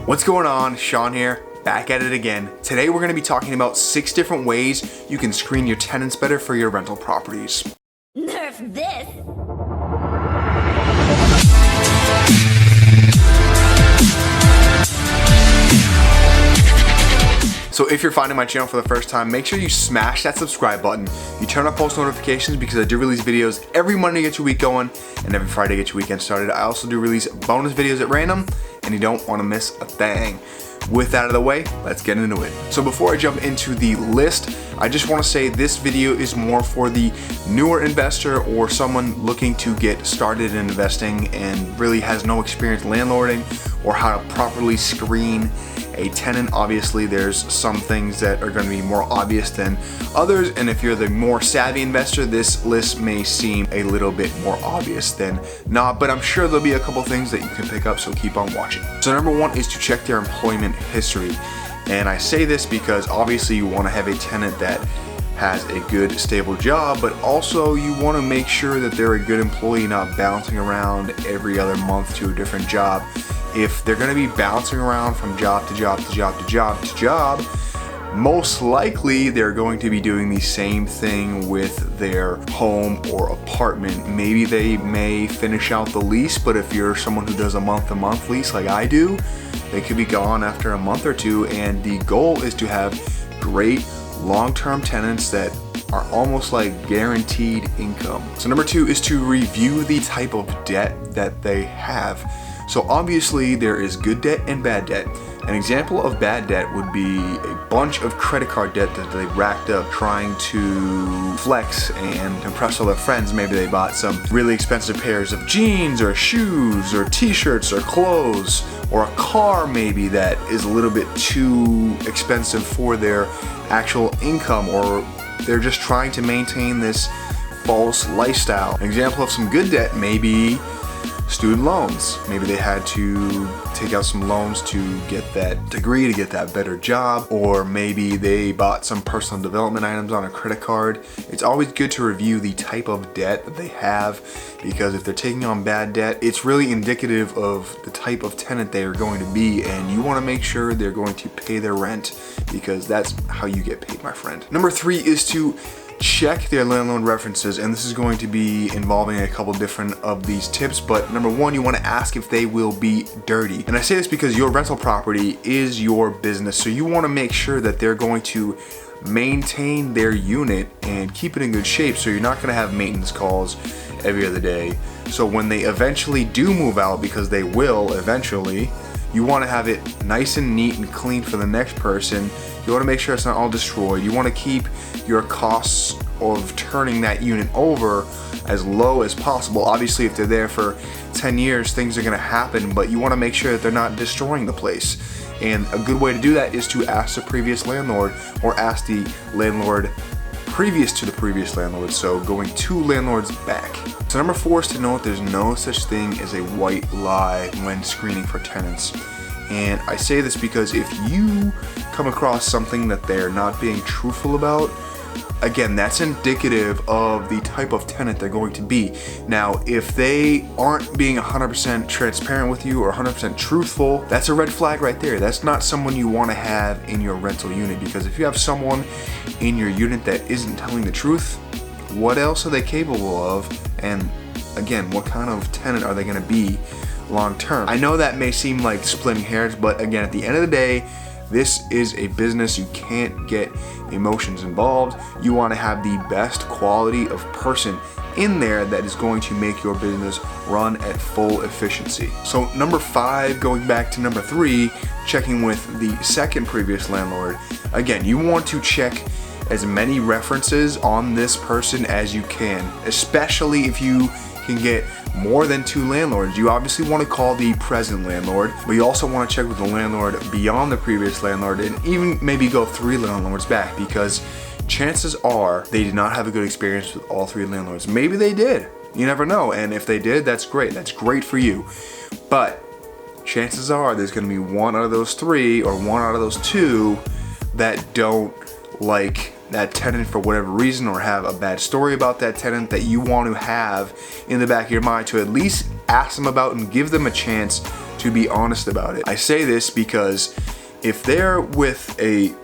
What's going on? Sean here, back at it again. Today we're going to be talking about 6 different ways you can screen your tenants better for your rental properties. Nerf this! So if you're finding my channel for the first time, make sure you smash that subscribe button. You turn on post notifications because I do release videos every Monday to get your week going and every Friday to get your weekend started. I also do release bonus videos at random and you don't want to miss a thing. With that out of the way, let's get into it. So before I jump into the list, I just want to say this video is more for the newer investor or someone looking to get started in investing and really has no experience landlording or how to properly screen a tenant. Obviously there's some things that are going to be more obvious than others, and if you're the more savvy investor, this list may seem a little bit more obvious than not, but I'm sure there'll be a couple things that you can pick up, so keep on watching. So number 1 is to check their employment history, and I say this because obviously you want to have a tenant that has a good stable job, but also you want to make sure that they're a good employee, not bouncing around every other month to a different job. If they're going to be bouncing around from job to job to job to job to job, most likely they're going to be doing the same thing with their home or apartment. Maybe they may finish out the lease, but if you're someone who does a month-to-month lease like I do, they could be gone after a month or two, and the goal is to have great long-term tenants that are almost like guaranteed income. So number 2 is to review the type of debt that they have. So obviously there is good debt and bad debt. An example of bad debt would be a bunch of credit card debt that they racked up trying to flex and impress all their friends. Maybe they bought some really expensive pairs of jeans or shoes or t-shirts or clothes, or a car maybe that is a little bit too expensive for their actual income, or they're just trying to maintain this false lifestyle. An example of some good debt may be student loans. Maybe they had to take out some loans to get that degree, to get that better job, or maybe they bought some personal development items on a credit card. It's always good to review the type of debt that they have, because if they're taking on bad debt, it's really indicative of the type of tenant they are going to be, and you want to make sure they're going to pay their rent, because that's how you get paid, my friend. Number 3 is to check their landlord references, and this is going to be involving a couple different of these tips, but number 1, you want to ask if they will be dirty. And I say this because your rental property is your business, so you want to make sure that they're going to maintain their unit and keep it in good shape, so you're not going to have maintenance calls every other day. So when they eventually do move out, because they will eventually, you want to have it nice and neat and clean for the next person. You want to make sure it's not all destroyed. You want to keep your costs of turning that unit over as low as possible. Obviously, if they're there for 10 years, things are going to happen, but you want to make sure that they're not destroying the place. And a good way to do that is to ask the previous landlord, or ask the landlord previous to the previous landlord, so going 2 landlords back. So number 4 is to note there's no such thing as a white lie when screening for tenants. And I say this because if you come across something that they're not being truthful about, again, that's indicative of the type of tenant they're going to be. Now, if they aren't being 100% transparent with you or 100% truthful, that's a red flag right there. That's not someone you want to have in your rental unit, because if you have someone in your unit that isn't telling the truth, what else are they capable of? And again, what kind of tenant are they going to be long term? I know that may seem like splitting hairs, but again, at the end of the day, this is a business. You can't get emotions involved. You want to have the best quality of person in there that is going to make your business run at full efficiency. So number 5, going back to number 3, checking with the second previous landlord. Again, you want to check as many references on this person as you can, especially if you can get more than 2 landlords. You obviously want to call the present landlord, but you also want to check with the landlord beyond the previous landlord, and even maybe go 3 landlords back, because chances are they did not have a good experience with all 3 landlords. Maybe they did, you never know, and if they did, that's great for you. But chances are there's going to be 1 out of those 3 or 1 out of those 2 that don't like that tenant for whatever reason, or have a bad story about that tenant that you want to have in the back of your mind to at least ask them about and give them a chance to be honest about it. I say this because if they're with a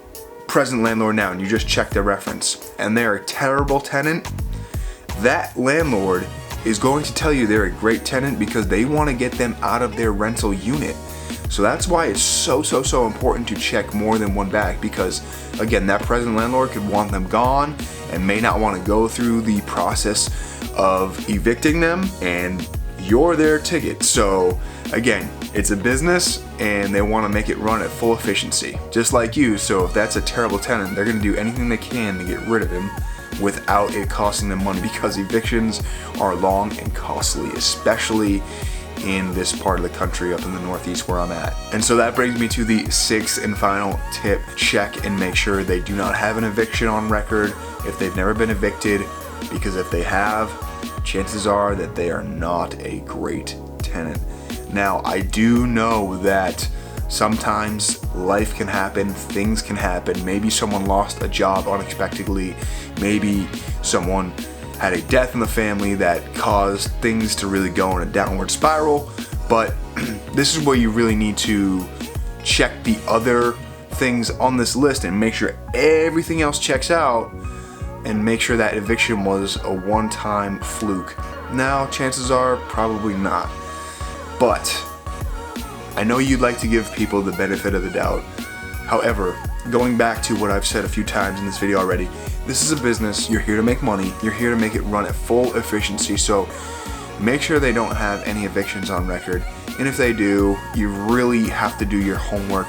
present landlord now and you just check their reference and they're a terrible tenant, that landlord is going to tell you they're a great tenant because they want to get them out of their rental unit. So that's why it's so important to check more than one bag, because again, that present landlord could want them gone and may not want to go through the process of evicting them, and you're their ticket. So again, it's a business and they want to make it run at full efficiency, just like you. So if that's a terrible tenant, they're going to do anything they can to get rid of him without it costing them money, because evictions are long and costly, especially in this part of the country up in the Northeast where I'm at. And so that brings me to the sixth and final tip. Check and make sure they do not have an eviction on record if they've never been evicted, because if they have, chances are that they are not a great tenant. Now, I do know that sometimes life can happen, things can happen. Maybe someone lost a job unexpectedly. Maybe someone had a death in the family that caused things to really go in a downward spiral. But this is where you really need to check the other things on this list and make sure everything else checks out, and make sure that eviction was a one-time fluke. Now, chances are probably not. But I know you'd like to give people the benefit of the doubt. However, going back to what I've said a few times in this video already, this is a business. You're here to make money. You're here to make it run at full efficiency. So make sure they don't have any evictions on record. And if they do, you really have to do your homework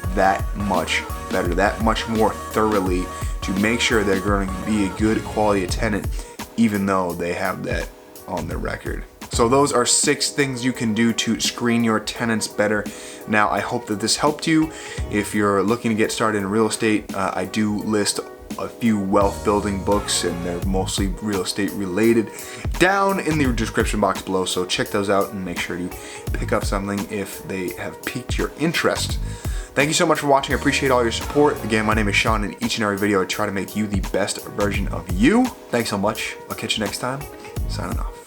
that much better, that much more thoroughly, to make sure they're going to be a good quality tenant, even though they have that on their record. So those are 6 things you can do to screen your tenants better. Now, I hope that this helped you. If you're looking to get started in real estate, I do list a few wealth building books, and they're mostly real estate related, down in the description box below. So check those out and make sure to pick up something if they have piqued your interest. Thank you so much for watching. I appreciate all your support. Again, my name is Sean, and each and every video I try to make you the best version of you. Thanks so much. I'll catch you next time. Signing off.